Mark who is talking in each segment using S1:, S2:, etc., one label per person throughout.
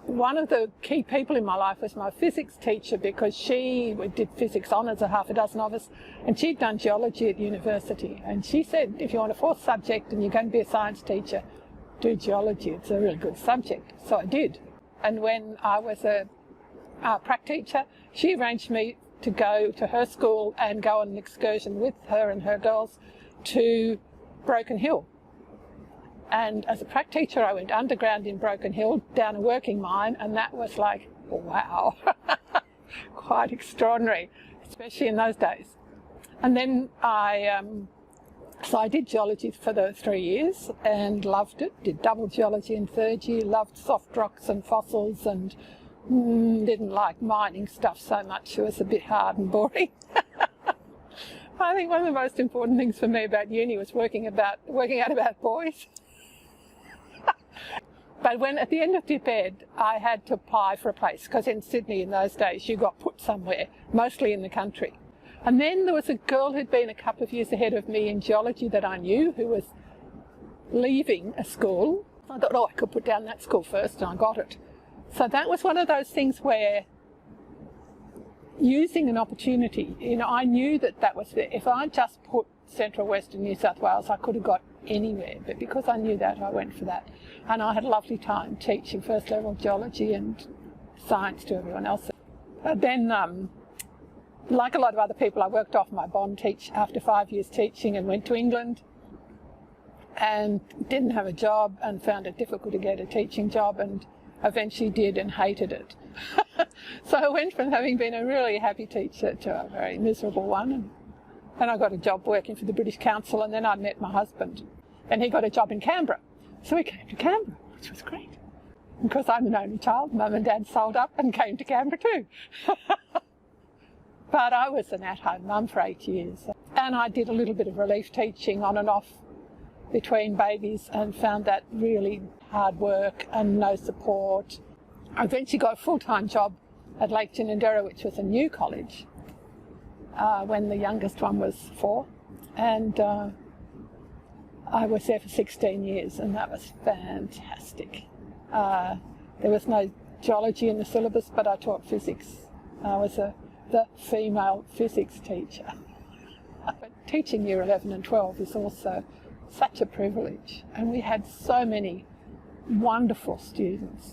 S1: One of the key people in my life was my physics teacher, because she did physics honours, a half a dozen of us, and she'd done geology at university. And she said, if you want a fourth subject and you're going to be a science teacher, do geology. It's a really good subject. So I did. And when I was a prac teacher, she arranged me to go to her school and go on an excursion with her and her girls to Broken Hill. And as a prac teacher, I went underground in Broken Hill, down a working mine, and that was like, wow, quite extraordinary, especially in those days. And then so I did geology for the 3 years and loved it, did double geology in third year, loved soft rocks and fossils, and didn't like mining stuff so much. It was a bit hard and boring. I think one of the most important things for me about uni was working out about boys. But when at the end of dip ed, I had to apply for a place, because in Sydney in those days you got put somewhere, mostly in the country. And then there was a girl who'd been a couple of years ahead of me in geology that I knew, who was leaving a school. I thought, I could put down that school first, and I got it. So that was one of those things where using an opportunity, I knew that was there. If I just put Central Western New South Wales, I could have got anywhere, but because I knew that, I went for that. And I had a lovely time teaching first level geology and science to everyone else. Then, like a lot of other people, I worked off my bond after 5 years teaching, and went to England and didn't have a job and found it difficult to get a teaching job, and eventually did and hated it. So I went from having been a really happy teacher to a very miserable one. And I got a job working for the British Council, and then I met my husband, and he got a job in Canberra. So we came to Canberra, which was great. Because I'm an only child, Mum and Dad sold up and came to Canberra too. But I was an at-home mum for 8 years. And I did a little bit of relief teaching on and off between babies, and found that really hard work and no support. I eventually got a full-time job at Lake Ginninderra, which was a new college, when the youngest one was 4. And I was there for 16 years, and that was fantastic. There was no geology in the syllabus, but I taught physics. I was the female physics teacher. But teaching year 11 and 12 is also such a privilege, and we had so many wonderful students.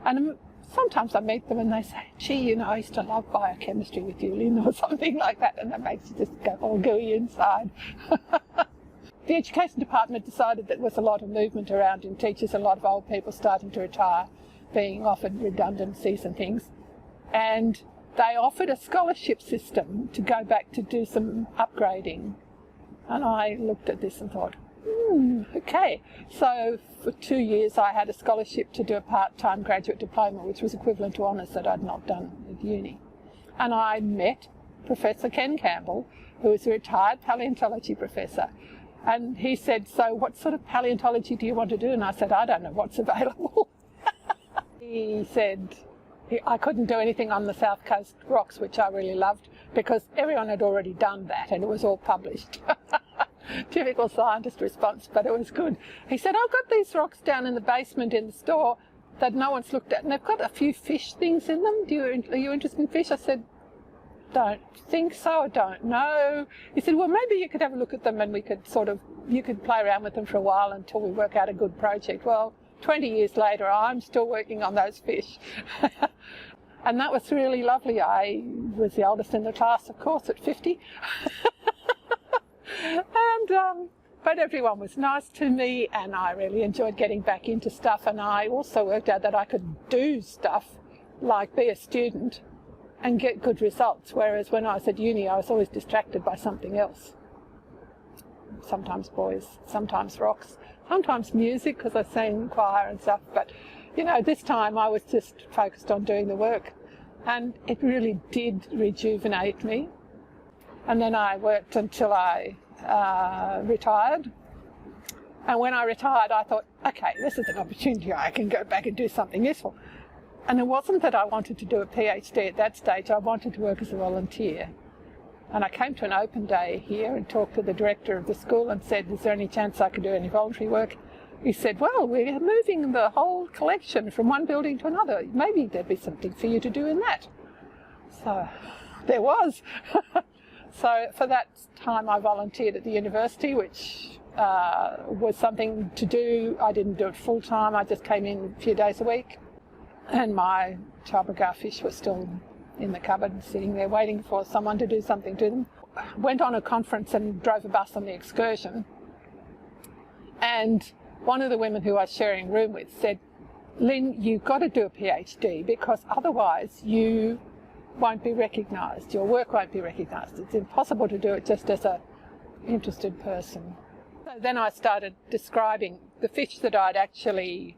S1: And sometimes I meet them and they say, gee, I used to love biochemistry with you, Lynne, or something like that, and that makes you just go all gooey inside. The education department decided that there was a lot of movement around in teachers, a lot of old people starting to retire, being offered redundancies and things, and they offered a scholarship system to go back to do some upgrading. And I looked at this and thought, okay. So for 2 years I had a scholarship to do a part-time graduate diploma, which was equivalent to honours that I'd not done at uni. And I met Professor Ken Campbell, who was a retired paleontology professor. And he said, so what sort of paleontology do you want to do? And I said, I don't know what's available. He said I couldn't do anything on the South Coast rocks, which I really loved, because everyone had already done that and it was all published. Typical scientist response, but it was good. He said, I've got these rocks down in the basement in the store that no one's looked at, and they've got a few fish things in them. Are you interested in fish? I said, don't think so, I don't know. He said, well, maybe you could have a look at them, and we could you could play around with them for a while until we work out a good project. Well, 20 years later, I'm still working on those fish. And that was really lovely. I was the oldest in the class, of course, at 50. But everyone was nice to me, and I really enjoyed getting back into stuff. And I also worked out that I could do stuff like be a student and get good results, whereas when I was at uni I was always distracted by something else. Sometimes boys, sometimes rocks, sometimes music, because I sang choir and stuff, but this time I was just focused on doing the work, and it really did rejuvenate me. And then I worked until I retired, and when I retired I thought, okay, this is an opportunity, I can go back and do something useful. And it wasn't that I wanted to do a PhD at that stage, I wanted to work as a volunteer. And I came to an open day here and talked to the director of the school and said, is there any chance I could do any voluntary work? he said, well, we're moving the whole collection from one building to another. Maybe there'd be something for you to do in that. So there was. So for that time I volunteered at the university, which was something to do. I didn't do it full time. I just came in a few days a week. And my Chabra fish were still in the cupboard, sitting there waiting for someone to do something to them. Went on a conference and drove a bus on the excursion. And one of the women who I was sharing a room with said, Lynne, you've got to do a PhD because otherwise you won't be recognised, your work won't be recognised. It's impossible to do it just as an interested person. So then I started describing the fish that I'd actually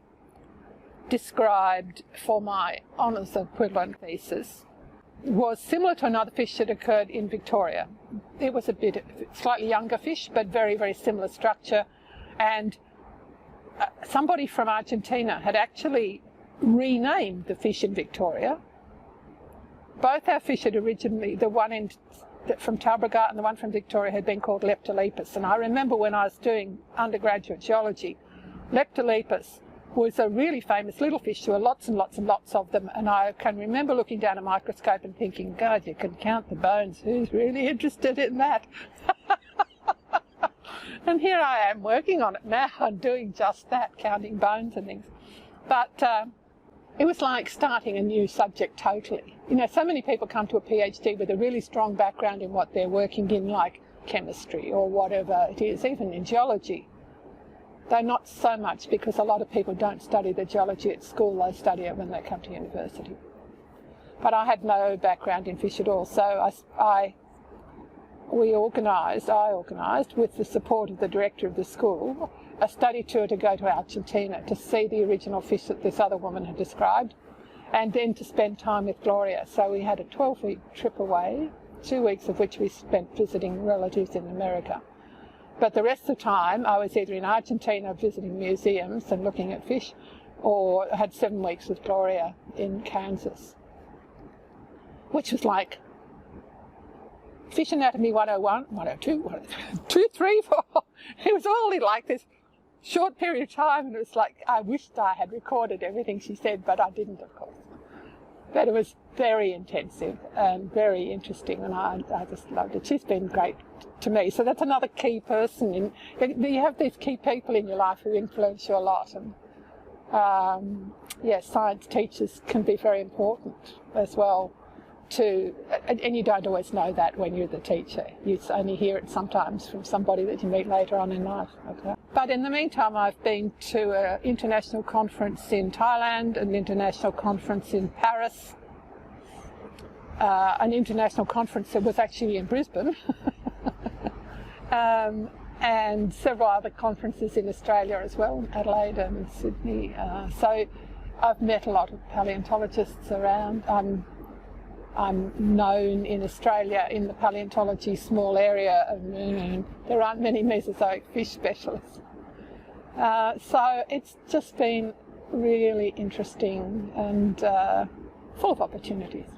S1: described for my honours equivalent thesis. Was similar to another fish that occurred in Victoria. It was a bit slightly younger fish, but very, very similar structure. And somebody from Argentina had actually renamed the fish in Victoria. Both our fish had originally, the one from Talbragar and the one from Victoria, had been called Leptolepis. And I remember when I was doing undergraduate geology, Leptolepis was a really famous little fish. There were lots and lots and lots of them. And I can remember looking down a microscope and thinking, God, you can count the bones. Who's really interested in that? And here I am working on it now and doing just that, counting bones and things. But it was like starting a new subject totally. You know, so many people come to a PhD with a really strong background in what they're working in, like chemistry or whatever it is, even in geology. Though not so much, because a lot of people don't study the geology at school, they study it when they come to university. But I had no background in fish at all, so I organised, with the support of the director of the school, a study tour to go to Argentina to see the original fish that this other woman had described, and then to spend time with Gloria. So we had a 12-week trip away, 2 weeks of which we spent visiting relatives in America. But the rest of the time I was either in Argentina visiting museums and looking at fish, or had 7 weeks with Gloria in Kansas, which was like Fish Anatomy 101, 102, 102, 3, 4. It was all in like this short period of time, and it was like I wished I had recorded everything she said, but I didn't, of course. But it was very intensive and very interesting, and I just loved it. She's been great to me. So that's another key person. You have these key people in your life who influence you a lot, and science teachers can be very important as well. And you don't always know that when you're the teacher. You only hear it sometimes from somebody that you meet later on in life. Okay. But in the meantime, I've been to an international conference in Thailand, an international conference in Paris, an international conference that was actually in Brisbane, and several other conferences in Australia as well, Adelaide and Sydney. So I've met a lot of paleontologists around. I'm known in Australia in the paleontology small area, and there aren't many Mesozoic fish specialists. So it's just been really interesting and full of opportunities.